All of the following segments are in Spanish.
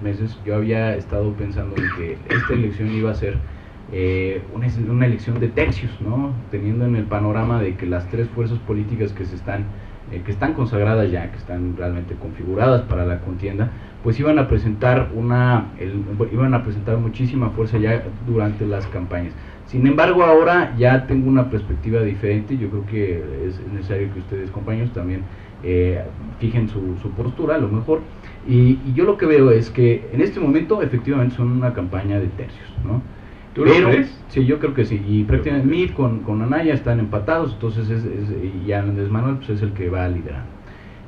meses yo había estado pensando en que esta elección iba a ser una elección de tercios, ¿no? Teniendo en el panorama de que las tres fuerzas políticas que están consagradas ya, que están realmente configuradas para la contienda, pues iban a presentar muchísima fuerza ya durante las campañas. Sin embargo, ahora ya tengo una perspectiva diferente. Yo creo que es necesario que ustedes, compañeros, también fijen su postura, a lo mejor. Y yo lo que veo es que en este momento efectivamente son una campaña de tercios, ¿no? ¿Tú lo crees? Sí, yo creo que sí. Y prácticamente Meade con Anaya están empatados, entonces y Andrés Manuel pues es el que va liderando.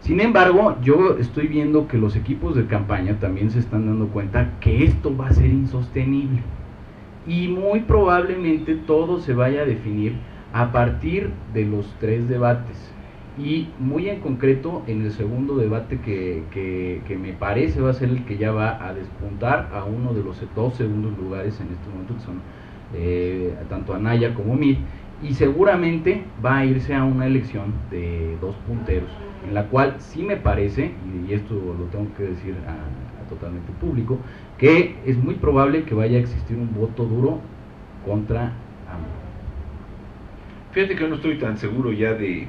Sin embargo, yo estoy viendo que los equipos de campaña también se están dando cuenta que esto va a ser insostenible. Y muy probablemente todo se vaya a definir a partir de los tres debates. Y muy en concreto en el segundo debate que me parece va a ser el que ya va a despuntar a uno de los dos segundos lugares en este momento, que son tanto Anaya como Meade, y seguramente va a irse a una elección de dos punteros, en la cual sí me parece, y esto lo tengo que decir a totalmente público, que es muy probable que vaya a existir un voto duro contra AMLO. Fíjate que yo no estoy tan seguro ya de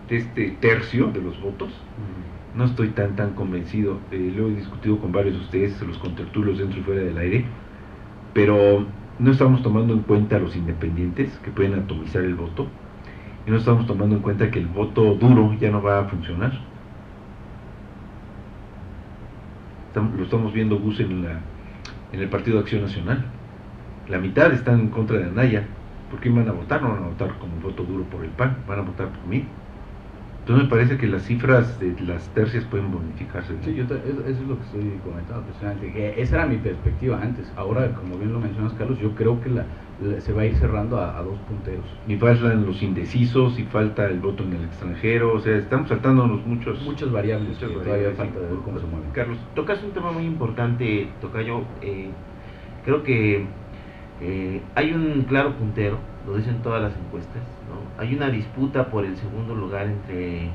este tercio de los votos. No estoy tan convencido. Lo he discutido con varios de ustedes, los contertulios dentro y fuera del aire, pero no estamos tomando en cuenta a los independientes que pueden atomizar el voto, y no estamos tomando en cuenta que el voto duro ya no va a funcionar. Lo estamos viendo, Gus, en el Partido de Acción Nacional. La mitad están en contra de Anaya. ¿Por qué van a votar? No van a votar como voto duro por el PAN, van a votar por mí. Entonces me parece que las cifras de las tercias pueden bonificarse. Sí, eso es lo que estoy comentando precisamente, que esa era mi perspectiva antes. Ahora, como bien lo mencionas, Carlos, yo creo que se va a ir cerrando a dos punteros. Y faltan los indecisos, y falta el voto en el extranjero, o sea, estamos saltándonos muchas variables que todavía falta de ver cómo se mueven. Carlos, tocas un tema muy importante, tocayo. Creo que hay un claro puntero, lo dicen todas las encuestas, ¿no? Hay una disputa por el segundo lugar entre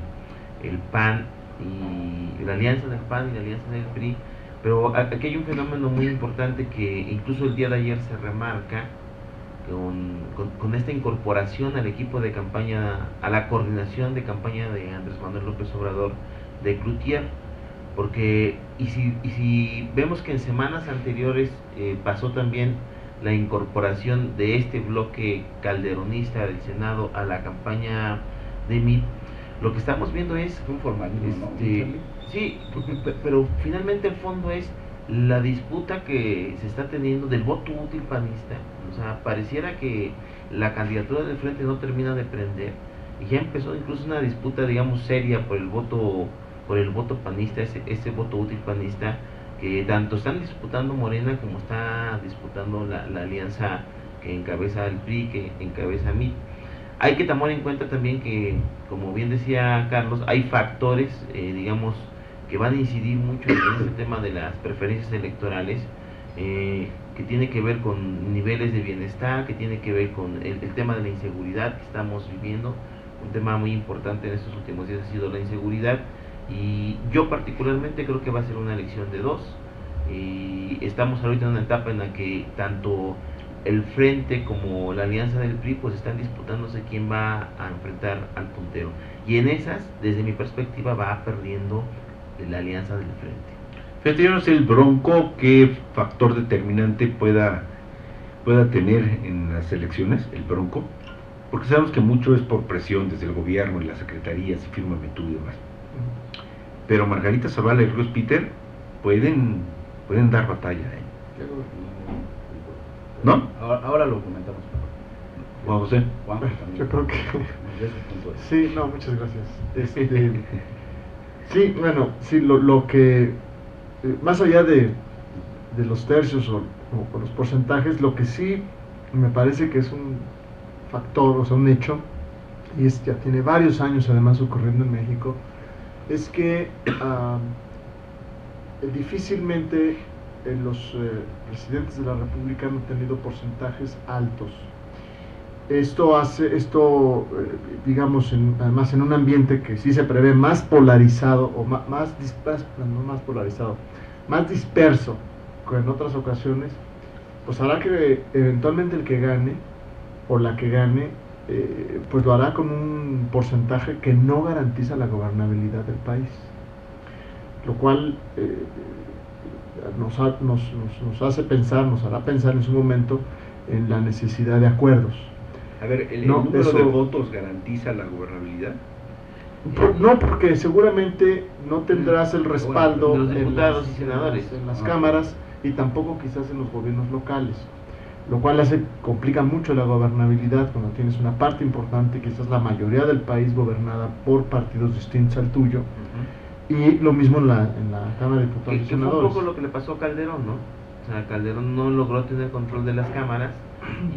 el PAN y la alianza del PAN y la alianza del PRI, pero aquí hay un fenómeno muy importante que incluso el día de ayer se remarca con esta incorporación al equipo de campaña, a la coordinación de campaña de Andrés Manuel López Obrador, de Cloutier, porque y si vemos que en semanas anteriores pasó también la incorporación de este bloque calderonista del Senado a la campaña de Meade, lo que estamos viendo es un formalismo, ¿no? Sí, pero finalmente el fondo es la disputa que se está teniendo del voto útil panista. O sea, pareciera que la candidatura del frente no termina de prender, y ya empezó incluso una disputa, digamos, seria por el voto panista, ese voto útil panista, que tanto están disputando Morena como está disputando la alianza que encabeza el PRI, que encabeza Meade. Hay que tomar en cuenta también que, como bien decía Carlos, hay factores, digamos, que van a incidir mucho en este tema de las preferencias electorales, que tiene que ver con niveles de bienestar, que tiene que ver con el tema de la inseguridad que estamos viviendo. Un tema muy importante en estos últimos días ha sido la inseguridad, y yo particularmente creo que va a ser una elección de dos, y estamos ahorita en una etapa en la que tanto el frente como la alianza del PRI pues están disputándose quién va a enfrentar al puntero, y en esas, desde mi perspectiva, va perdiendo la alianza del frente. Fíjate, yo no sé el Bronco qué factor determinante pueda tener en las elecciones, el Bronco, porque sabemos que mucho es por presión desde el gobierno y las secretarías y fírmame tú y demás. Pero Margarita Zavala y Ruiz Peter pueden dar batalla, ¿no? Ahora lo comentamos. Juan José. Yo creo que sí, no, muchas gracias. Sí, bueno, sí, lo que más allá de los tercios o los porcentajes, lo que sí me parece que es un factor, o sea, un hecho, y ya tiene varios años además ocurriendo en México, es que difícilmente los presidentes de la República han tenido porcentajes altos. Esto digamos, además en un ambiente que sí se prevé más polarizado, o no más polarizado, más disperso que en otras ocasiones, pues hará que eventualmente el que gane o la que gane, pues lo hará con un porcentaje que no garantiza la gobernabilidad del país, lo cual nos hace pensar, nos hará pensar en su momento en la necesidad de acuerdos. A ver, ¿el número de votos garantiza la gobernabilidad? No, porque seguramente no tendrás el respaldo de los diputados y senadores en las cámaras, y tampoco quizás en los gobiernos locales, lo cual complica mucho la gobernabilidad cuando tienes una parte importante, quizás la mayoría del país gobernada por partidos distintos al tuyo. Y lo mismo en la Cámara de Diputados y Senadores. Fue un poco lo que le pasó a Calderón, ¿no? O sea, Calderón no logró tener control de las cámaras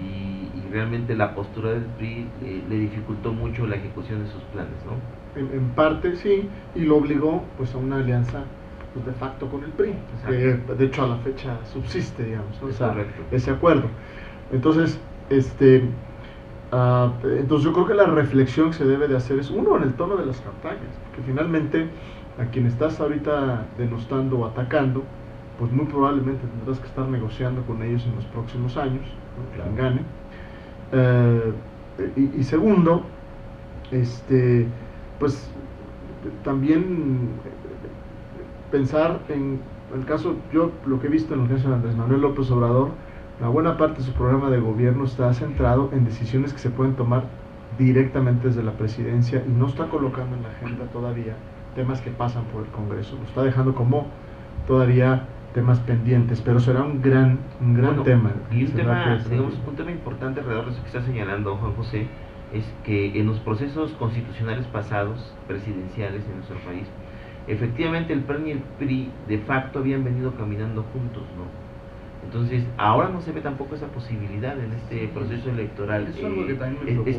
y realmente la postura del PRI le dificultó mucho la ejecución de sus planes, ¿no? En parte sí, y lo obligó pues a una alianza pues, de facto con el PRI, que de hecho a la fecha subsiste, digamos, ¿no? Ese acuerdo. Entonces, entonces yo creo que la reflexión que se debe de hacer es, uno, en el tono de las campañas, porque finalmente a quien estás ahorita denostando o atacando, pues muy probablemente tendrás que estar negociando con ellos en los próximos años, ¿no? Quien gane. Y segundo, pues también pensar en el caso, yo lo que he visto en lo que hace Andrés Manuel López Obrador, una buena parte de su programa de gobierno está centrado en decisiones que se pueden tomar directamente desde la presidencia y no está colocando en la agenda todavía temas que pasan por el Congreso, lo está dejando como todavía temas pendientes, pero será un gran tema. Y un tema importante alrededor de eso que está señalando Juan José es que en los procesos constitucionales pasados, presidenciales en nuestro país, efectivamente el PRI y el PRI de facto habían venido caminando juntos, ¿no? Entonces, ahora no se ve tampoco esa posibilidad en este proceso electoral. Eso es algo que también me preocupa,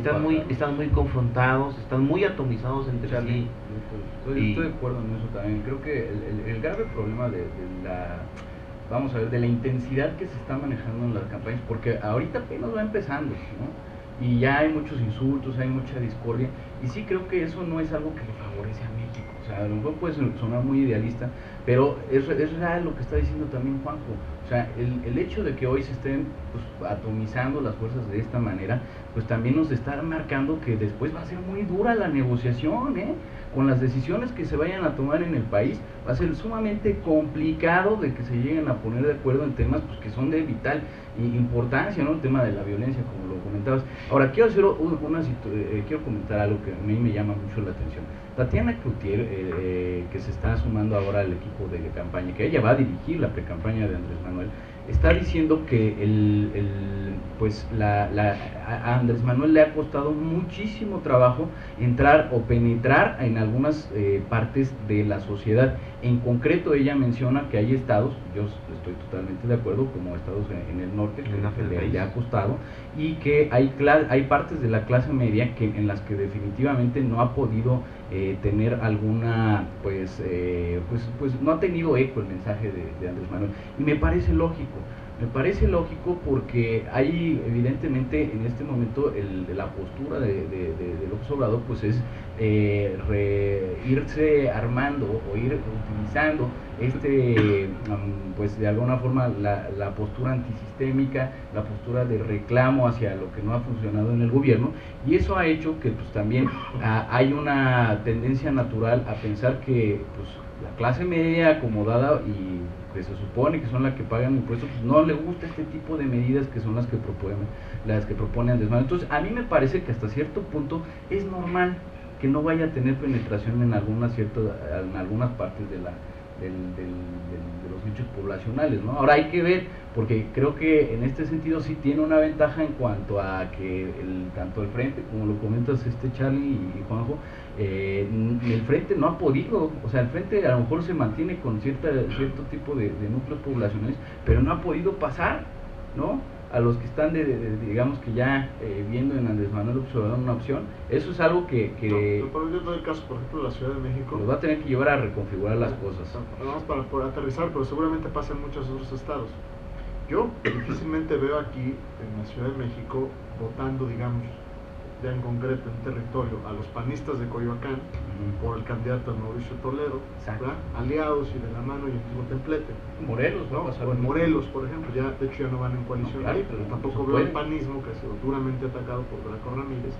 están muy confrontados, están muy atomizados entre sí. Estoy de acuerdo en eso también. Creo que el grave problema de la intensidad que se está manejando en las campañas, porque ahorita apenas va empezando, ¿no? Y ya hay muchos insultos, hay mucha discordia, y sí creo que eso no es algo que le favorece a México. O sea, a lo mejor puede sonar muy idealista, pero es real lo que está diciendo también Juanjo. O sea, el hecho de que hoy se estén pues, atomizando las fuerzas de esta manera, pues también nos está marcando que después va a ser muy dura la negociación, con las decisiones que se vayan a tomar en el país, va a ser sumamente complicado de que se lleguen a poner de acuerdo en temas pues, que son de vital importancia, ¿no? El tema de la violencia, como lo comentabas. Ahora, quiero comentar algo que a mí me llama mucho la atención. Tatiana Cloutier, que se está sumando ahora al equipo de campaña, que ella va a dirigir la precampaña de Andrés Manuel, está diciendo que a Andrés Manuel le ha costado muchísimo trabajo entrar o penetrar en algunas partes de la sociedad. En concreto, ella menciona que hay estados, yo estoy totalmente de acuerdo, como estados en el norte, que le ha costado, y que hay partes de la clase media en las que definitivamente no ha podido tener alguna, pues no ha tenido eco el mensaje de Andrés Manuel, y me parece lógico porque hay evidentemente en este momento la postura de López Obrador pues es irse armando o ir utilizando pues de alguna forma la postura antisistémica, la postura de reclamo hacia lo que no ha funcionado en el gobierno, y eso ha hecho que pues también hay una tendencia natural a pensar que pues la clase media acomodada y que se supone que son las que pagan impuestos, pues no le gusta este tipo de medidas que son las que propone Andrés Manuel. Entonces a mí me parece que hasta cierto punto es normal que no vaya a tener penetración en algunas partes de los nichos poblacionales, ¿no? Ahora hay que ver, porque creo que en este sentido sí tiene una ventaja en cuanto a que tanto el Frente, como lo comentas Charlie y Juanjo, el Frente no ha podido, o sea, el Frente a lo mejor se mantiene con cierto tipo de núcleos poblacionales, pero no ha podido pasar, ¿no? A los que están digamos que ya viendo en Andrés Manuel Obrador una opción. Eso es algo que pero yo doy el caso, por ejemplo, de la Ciudad de México. Los va a tener que llevar a reconfigurar las cosas. Vamos por aterrizar, pero seguramente pasa en muchos otros estados. Yo difícilmente veo aquí en la Ciudad de México votando, digamos, ya en concreto en territorio, a los panistas de Coyoacán por el candidato Mauricio Toledo, aliados y de la mano y el mismo templete. Morelos, ¿no? O en Morelos, por ejemplo, ya de hecho ya no van en coalición ahí, pero tampoco veo el panismo, que ha sido duramente atacado por Graco Ramírez,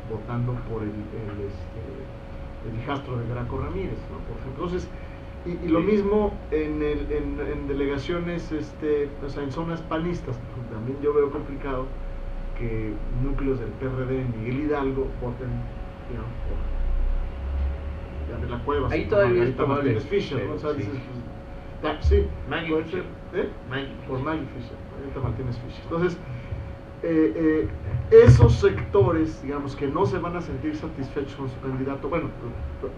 votando por el hijastro de Graco Ramírez, ¿no? Por ejemplo. Entonces, y lo mismo en delegaciones, o sea, en zonas panistas, también yo veo complicado que núcleos del PRD en Miguel Hidalgo voten, digamos, por de la Cueva, ahí todavía es probable, Fisher, ¿no? O sea, sí. Sí, Maggie puede Fisher. ser, Maggie por Fisher. Maggie Fisher, Margarita Martínez Fisher. Entonces, esos sectores, digamos, que no se van a sentir satisfechos con su candidato, bueno,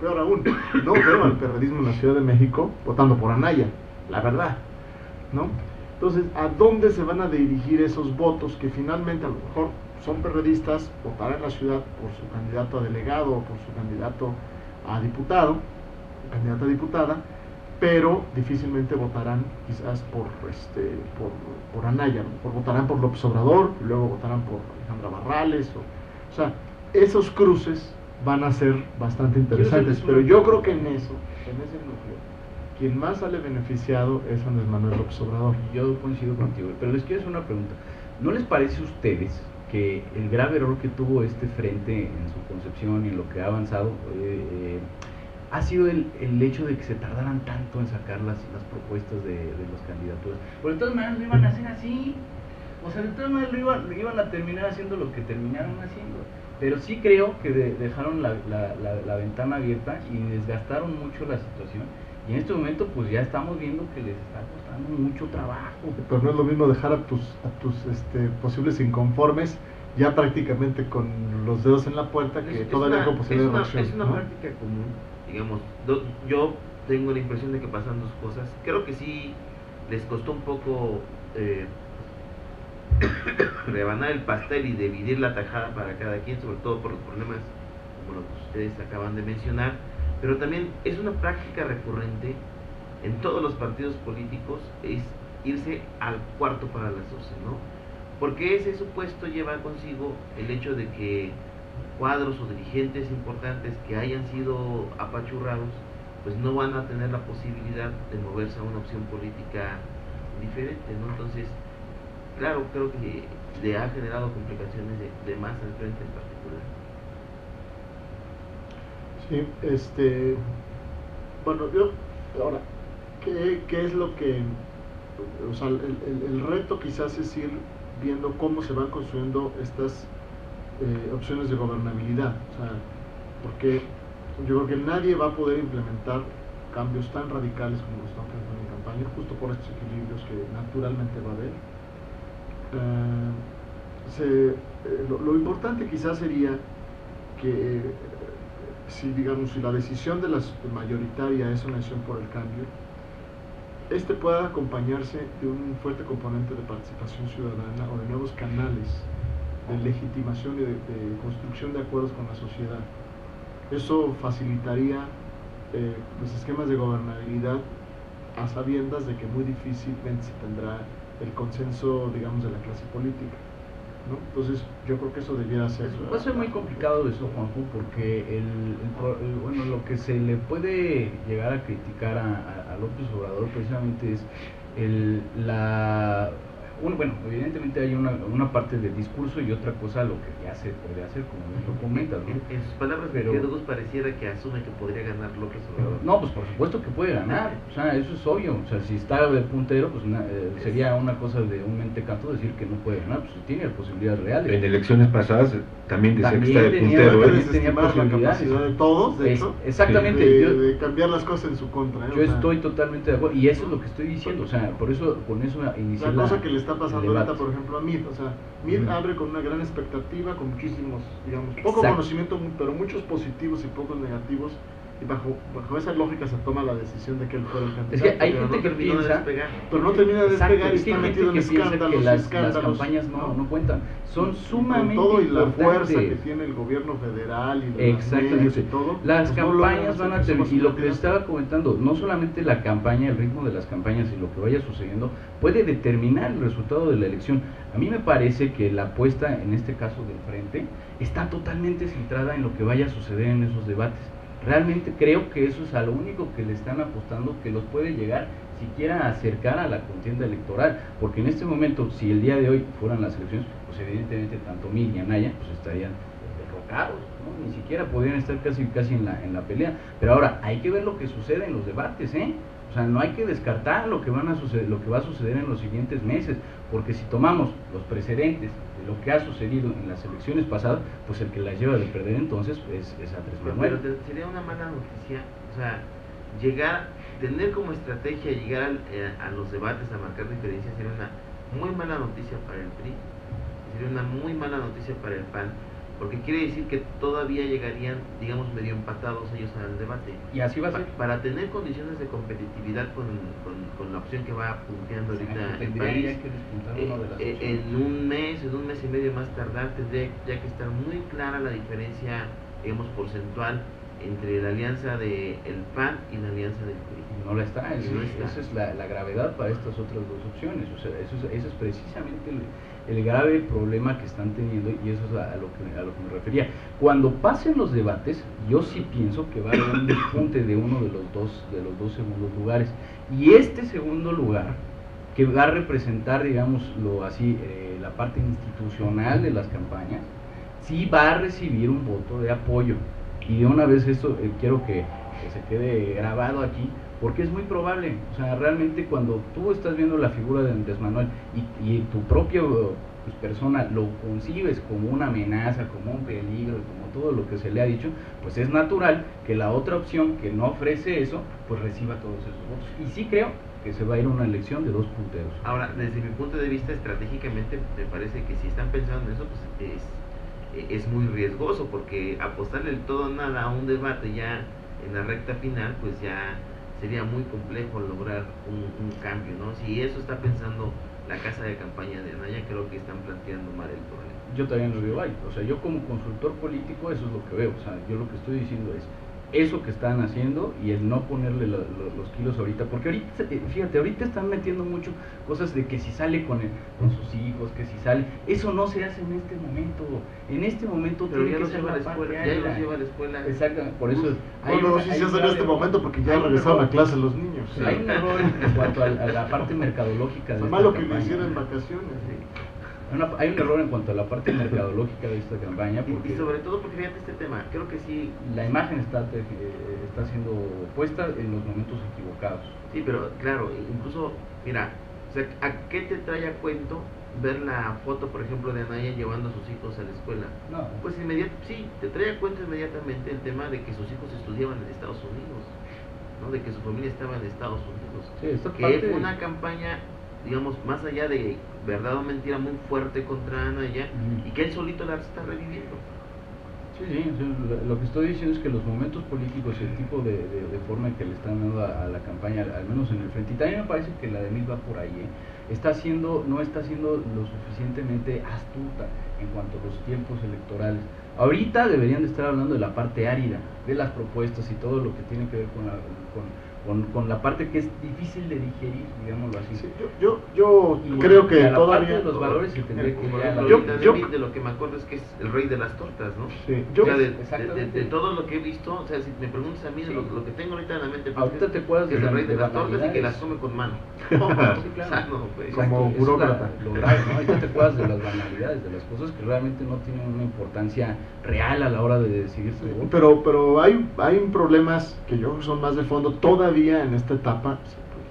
peor aún, no veo al perredismo en la Ciudad de México votando por Anaya, la verdad, ¿no? Entonces, ¿a dónde se van a dirigir esos votos que finalmente a lo mejor son perredistas, votarán en la ciudad por su candidato a delegado o por su candidato a diputado, candidata a diputada, pero difícilmente votarán quizás por Anaya, a lo mejor votarán por López Obrador, y luego votarán por Alejandra Barrales, o sea, esos cruces van a ser bastante interesantes, pero yo creo que en ese núcleo, quien más sale beneficiado es Andrés Manuel López Obrador. Yo coincido contigo, pero les quiero hacer una pregunta. ¿No les parece a ustedes que el grave error que tuvo este frente en su concepción y en lo que ha avanzado ha sido el hecho de que se tardaran tanto en sacar las propuestas de las candidaturas? Porque de todas maneras lo iban a hacer así, o sea, de todas maneras lo iban a terminar haciendo lo que terminaron haciendo. Pero sí creo que dejaron la ventana abierta y desgastaron mucho la situación. Y en este momento pues ya estamos viendo que les está costando mucho trabajo. Pero no es lo mismo dejar a tus posibles inconformes ya prácticamente con los dedos en la puerta que todavía con posibilidad de reacción. Es una práctica común, digamos. Yo tengo la impresión de que pasan dos cosas. Creo que sí les costó un poco rebanar el pastel y dividir la tajada para cada quien, sobre todo por los problemas como los que ustedes acaban de mencionar. Pero también es una práctica recurrente en todos los partidos políticos, es irse al cuarto para las 12, ¿no? Porque ese supuesto lleva consigo el hecho de que cuadros o dirigentes importantes que hayan sido apachurrados, pues no van a tener la posibilidad de moverse a una opción política diferente, ¿no? Entonces, claro, creo que le ha generado complicaciones de más al frente en particular. Sí, bueno, ahora, ¿qué es lo que, o sea, el reto quizás es ir viendo cómo se van construyendo estas opciones de gobernabilidad, o sea, porque yo creo que nadie va a poder implementar cambios tan radicales como los están planteando en campaña, justo por estos equilibrios que naturalmente va a haber. Lo importante quizás sería que si la decisión de la mayoritaria es una decisión por el cambio, pueda acompañarse de un fuerte componente de participación ciudadana o de nuevos canales de legitimación y de construcción de acuerdos con la sociedad. Eso facilitaría los esquemas de gobernabilidad a sabiendas de que muy difícilmente se tendrá el consenso, digamos, de la clase política, ¿no? Entonces yo creo que eso debiera ser. Va a ser muy complicado eso, Juanjo, porque bueno, lo que se le puede llegar a criticar a López Obrador precisamente es bueno, evidentemente hay una parte del discurso y otra cosa lo que ya se puede hacer, como bien lo comentas, ¿no? En sus palabras, pero pareciera que asume que podría ganar López Obrador. No, pues por supuesto que puede ganar, o sea, eso es obvio, o sea, si está de puntero, pues sería una cosa de un mentecato decir que no puede ganar, pues tiene posibilidades reales. En elecciones pasadas también decía que está de puntero. Tenía posibilidades. La capacidad de todos, de hecho, exactamente, de cambiar las cosas en su contra. Yo estoy totalmente de acuerdo, y eso es lo que estoy diciendo, o sea, por eso, con eso inicié la cosa que le está pasando ahorita, por ejemplo, a Mid, o sea, Mid abre con una gran expectativa, con muchísimos, digamos, poco conocimiento, pero muchos positivos y pocos negativos y bajo esa lógica se toma la decisión de que él fuera el candidato. Es que hay gente que piensa, pero no termina de despegar y está hay gente metido en que piensa escándalos, que las campañas no cuentan, son sumamente con todo y la importantes. fuerza que tiene el gobierno federal y exactamente y todo, las pues campañas van a terminar, y lo que les está estaba comentando, no solamente la campaña, el ritmo de las campañas y lo que vaya sucediendo puede determinar el resultado de la elección. A mí me parece que la apuesta en este caso del Frente está totalmente centrada en lo que vaya a suceder en esos debates. Realmente creo que eso es a lo único que le están apostando, que los puede llegar siquiera a acercar a la contienda electoral, porque en este momento, si el día de hoy fueran las elecciones, pues evidentemente tanto Mid y Anaya pues estarían derrocados, ¿no? Ni siquiera podrían estar casi en la pelea. Pero ahora hay que ver lo que sucede en los debates, o sea, no hay que descartar lo que va a suceder en los siguientes meses, porque si tomamos los precedentes de lo que ha sucedido en las elecciones pasadas, pues el que las lleva de perder entonces es Andrés Manuel. Pero sería una mala noticia, o sea, tener como estrategia llegar a los debates a marcar diferencias sería una muy mala noticia para el PRI, sería una muy mala noticia para el PAN, porque quiere decir que todavía llegarían, digamos, medio empatados ellos al debate. Y así va a ser. Para tener condiciones de competitividad con la opción que va punteando ahorita el país, en un mes y medio más tardar, tendría ya que estar muy clara la diferencia, digamos, porcentual entre la alianza del PAN y la alianza del PRI. No la está, esa es la gravedad para estas otras dos opciones, o sea, eso es precisamente el grave problema que están teniendo, y eso es a lo que me refería. Cuando pasen los debates, yo sí pienso que va a haber un despunte de uno de los dos segundos lugares, y este segundo lugar, que va a representar, digámoslo así, la parte institucional de las campañas, sí va a recibir un voto de apoyo. Y de una vez esto quiero que se quede grabado aquí, porque es muy probable, o sea, realmente cuando tú estás viendo la figura de Andrés Manuel y tu propia persona lo concibes como una amenaza, como un peligro, como todo lo que se le ha dicho, pues es natural que la otra opción que no ofrece eso, pues reciba todos esos votos. Y sí creo que se va a ir a una elección de dos punteros. Ahora, desde mi punto de vista, estratégicamente, me parece que si están pensando en eso, pues es muy riesgoso, porque apostarle el todo o nada a un debate ya en la recta final, pues ya sería muy complejo lograr un cambio, ¿no? Si eso está pensando la casa de campaña de Anaya, creo que están planteando mal el problema. Yo también lo veo ahí, o sea, yo como consultor político eso es lo que veo, o sea, yo lo que estoy diciendo es eso que están haciendo y el no ponerle los kilos ahorita, porque ahorita, fíjate, ahorita están metiendo mucho cosas de que si sale con sus hijos, que si sale, eso no se hace en este momento pero tiene ya que ser la parte ya los lleva a la escuela. Exactamente, por eso sí se hace en este momento porque ya regresaron a clase los niños. Sí. Hay un error en cuanto a la parte mercadológica de esta malo campaña. Que lo hicieran en vacaciones. Hay un error en cuanto a la parte mercadológica de esta campaña, porque y sobre todo porque fíjate este tema, creo que sí, la imagen está siendo puesta en los momentos equivocados. Sí, pero claro, incluso, mira, o sea, ¿a qué te trae a cuento ver la foto, por ejemplo, de Anaya llevando a sus hijos a la escuela? No. Pues sí, te trae a cuento inmediatamente el tema de que sus hijos estudiaban en Estados Unidos, ¿no? De que su familia estaba en Estados Unidos. Sí, esta que parte fue una campaña, digamos, más allá de verdad o mentira, muy fuerte contra Anaya, y que él solito la está reviviendo. Sí, lo que estoy diciendo es que los momentos políticos y el tipo de forma en que le están dando a la campaña, al menos en el frente, y también me parece que la de Mid va por ahí, no está siendo lo suficientemente astuta en cuanto a los tiempos electorales. Ahorita deberían de estar hablando de la parte árida, de las propuestas y todo lo que tiene que ver con la parte que es difícil de digerir, digámoslo así. Sí, yo creo que la todavía parte de los valores se tendría que de lo que me acuerdo es que es el rey de las tortas, ¿no? Sí, o sea, de todo lo que he visto, o sea, si me preguntas a mí de lo que tengo ahorita en la mente, pues ahorita te acuerdas que es el rey de las tortas y que las come con mano. Sí, claro. Pues, como burócrata. Lo grave, ¿no? Ahorita te acuerdas de las banalidades, de las cosas que realmente no tienen una importancia real a la hora de decidir su voto. Pero hay problemas que yo creo que son más de fondo. Todavía en esta etapa,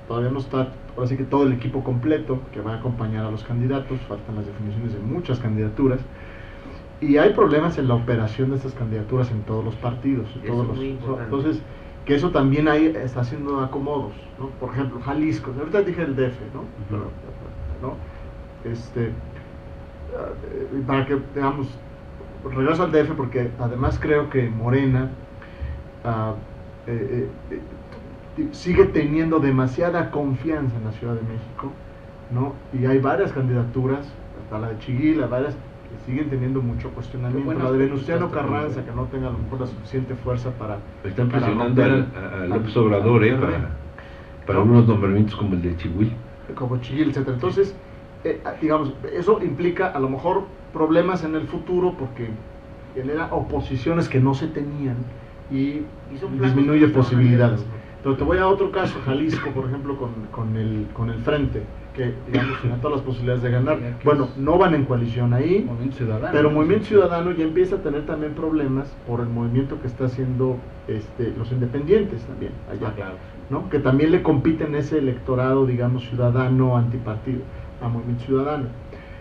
todavía no está, ahora sí que todo el equipo completo que va a acompañar a los candidatos, faltan las definiciones de muchas candidaturas, y hay problemas en la operación de estas candidaturas en todos los partidos. Entonces, que eso también está haciendo acomodos, ¿no? Por ejemplo, Jalisco, ahorita dije el DF, ¿no? Para que, digamos, regreso al DF porque además creo que Morena sigue teniendo demasiada confianza en la Ciudad de México, ¿no? Y hay varias candidaturas, hasta la de Chiguila, varias que siguen teniendo mucho cuestionamiento. La de Venustiano Carranza, que no tenga a lo mejor la suficiente fuerza para... Están presionando a López Obrador para unos nombramientos como el de Chihuil. Como Chiguil, etcétera. Entonces, digamos, eso implica a lo mejor problemas en el futuro porque genera oposiciones que no se tenían y disminuye posibilidades. Pero te voy a otro caso, Jalisco, por ejemplo, con el Frente, que digamos tiene todas las posibilidades de ganar. Bueno, no van en coalición ahí, pero Movimiento Ciudadano ya empieza a tener también problemas por el movimiento que está haciendo los independientes también allá, ¿no? Que también le compiten ese electorado, digamos, ciudadano, antipartido, a Movimiento Ciudadano.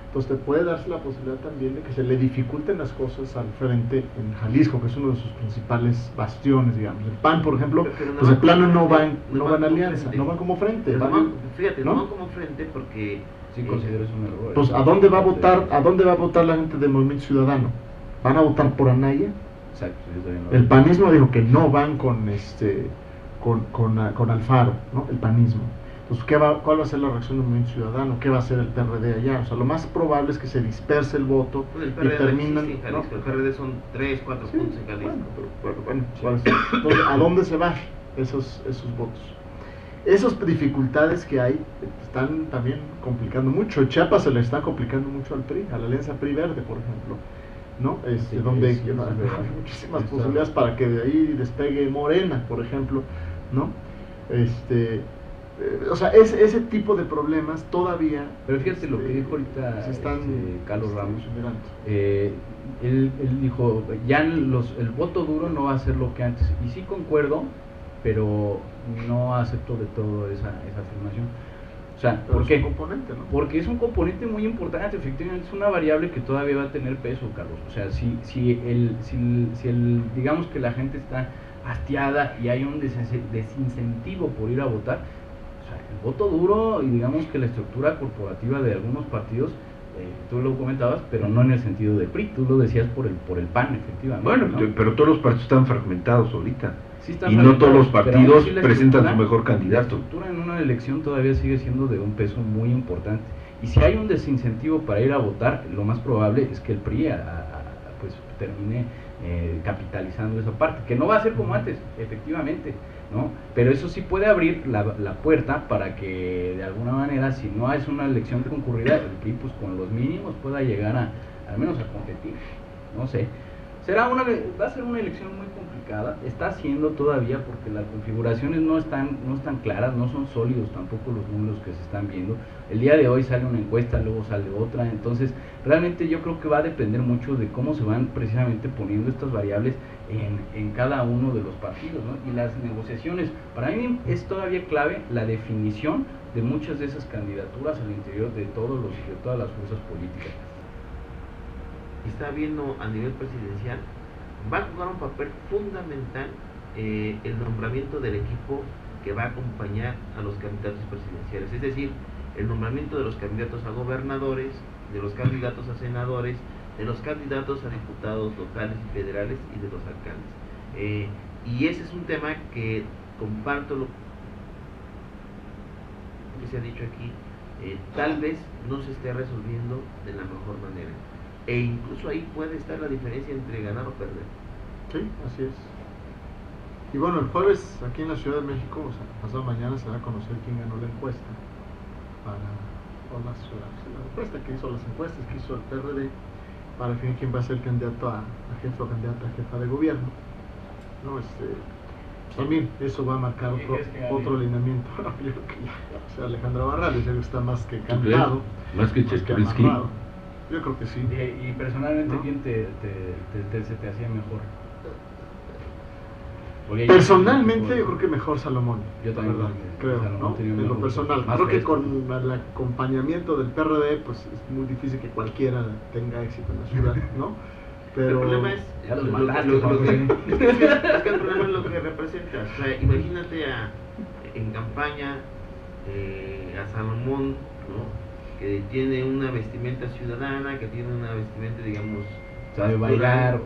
Entonces te puede darse la posibilidad también de que se le dificulten las cosas al Frente en Jalisco, que es uno de sus principales bastiones, digamos. El PAN, por ejemplo, pues de plano no van en alianza, no van como Frente. Fíjate, no van como Frente porque... Sí, considero eso un error. Pues ¿a dónde va a votar la gente del Movimiento Ciudadano? ¿Van a votar por Anaya? Exacto. El panismo dijo que no van con Alfaro, ¿no? El panismo. Pues, ¿cuál va a ser la reacción del Movimiento Ciudadano? ¿Qué va a hacer el PRD allá? O sea, lo más probable es que se disperse el voto el PRD y terminan... en Jalisco, ¿no? El PRD son 3, 4 puntos en Jalisco. Entonces, ¿a dónde se van esos votos? Esas dificultades que hay están también complicando mucho. Chiapas se le está complicando mucho al PRI, a la alianza PRI-Verde, por ejemplo, ¿no? Donde hay muchísimas posibilidades para que de ahí despegue Morena, por ejemplo, ¿no? O sea, ese tipo de problemas todavía... Pero fíjate lo que dijo ahorita Carlos Ramos. Él dijo, ya el voto duro no va a ser lo que antes. Y sí concuerdo, pero no acepto de todo esa afirmación. O sea, ¿por qué? Es un componente, ¿no? Porque es un componente muy importante, efectivamente, es una variable que todavía va a tener peso, Carlos. O sea, si digamos que la gente está hastiada y hay un desincentivo por ir a votar, el voto duro y digamos que la estructura corporativa de algunos partidos, tú lo comentabas, pero no en el sentido del PRI, tú lo decías por el PAN, efectivamente. Bueno, ¿no? Pero todos los partidos están fragmentados ahorita. Sí están y no todos los pero partidos sí presentan su mejor candidato. La estructura en una elección todavía sigue siendo de un peso muy importante. Y si hay un desincentivo para ir a votar, lo más probable es que el PRI pues termine capitalizando esa parte, que no va a ser como antes, efectivamente, ¿no? Pero eso sí puede abrir la puerta para que de alguna manera, si no es una elección concurrida, el PRI pues con los mínimos pueda llegar al menos a competir, no sé. Va a ser una elección muy complicada, está siendo todavía porque las configuraciones no están claras, no son sólidos tampoco los números que se están viendo. El día de hoy sale una encuesta, luego sale otra, entonces realmente yo creo que va a depender mucho de cómo se van precisamente poniendo estas variables en cada uno de los partidos, ¿no? Y las negociaciones, para mí es todavía clave la definición de muchas de esas candidaturas al interior de todas las fuerzas políticas. Está viendo a nivel presidencial, va a jugar un papel fundamental el nombramiento del equipo que va a acompañar a los candidatos presidenciales, es decir, el nombramiento de los candidatos a gobernadores, de los candidatos a senadores, de los candidatos a diputados locales y federales y de los alcaldes. Y ese es un tema que comparto lo que se ha dicho aquí, tal vez no se esté resolviendo de la mejor manera. E incluso ahí puede estar la diferencia entre ganar o perder. Sí, así es. Y bueno, el jueves aquí en la Ciudad de México, o sea, pasado mañana se va a conocer quién ganó la encuesta. La encuesta que hizo las encuestas, que hizo el PRD, para definir quién va a ser el candidato a jefe o candidata a jefa de gobierno. ¿No? También eso va a marcar otro alineamiento. Yo creo que ya, Alejandro Barrales, ya está más que cantado. Más que Cheskursky. Yo creo que sí. Y personalmente, ¿no? ¿Quién se te hacía mejor? Personalmente yo creo que mejor Salomón. Yo también creo, ¿no? En lo personal. Creo que con el acompañamiento del PRD, pues es muy difícil que cualquiera tenga éxito en la ciudad, ¿no? Pero el problema es que el problema es lo que representa. O sea, imagínate en campaña a Salomón, ¿no? Que tiene una vestimenta ciudadana, que tiene una vestimenta, digamos, sabe bailar,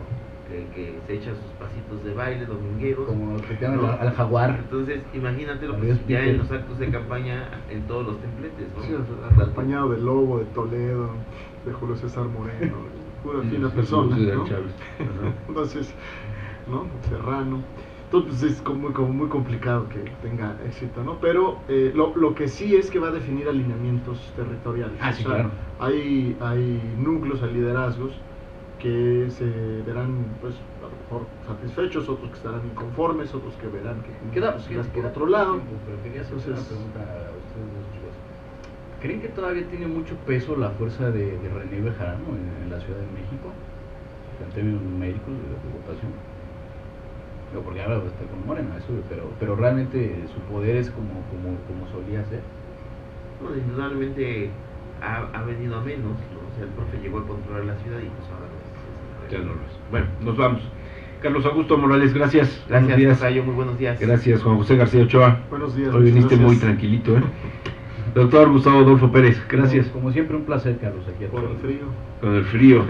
que se echa sus pasitos de baile domingueros. Como que te llaman ¿no? al jaguar. Entonces, imagínatelo Al pues, ya speaker. en los actos de campaña en todos los templetes, ¿no? Sí, acompañado de Lobo, de Toledo, de Julio César Moreno, pura fina persona, César ¿no? Chávez. Ajá. Entonces, ¿no? Serrano. Entonces es como muy complicado que tenga éxito, ¿no? Pero lo que sí es que va a definir alineamientos territoriales. Ah, sí, claro. Hay núcleos, hay liderazgos que se verán, pues, a lo mejor satisfechos, otros que estarán inconformes, otros que verán que Queda por otro lado. Pero quería hacer una Entonces, pregunta a ustedes dos chicos. ¿Creen que todavía tiene mucho peso la fuerza de René Bejarano en la Ciudad de México? En términos numéricos de votación. Digo, porque ahora está con Morena, eso, pero realmente su poder es como solía ser. Bueno, indudablemente ha venido a menos, ¿no? O sea, el profe llegó a controlar la ciudad y pues ahora no es. Ya no lo es. Bueno, nos vamos. Carlos Augusto Morales, gracias. Gracias, Buenos días. Tocayo, muy buenos días. Gracias, Juan José García Ochoa. Buenos días. Hoy viniste muchas muy gracias. tranquilito, ¿eh? Doctor Gustavo Adolfo Pérez, gracias. Como siempre, un placer, Carlos, aquí a Por el todos. frío. Con el frío.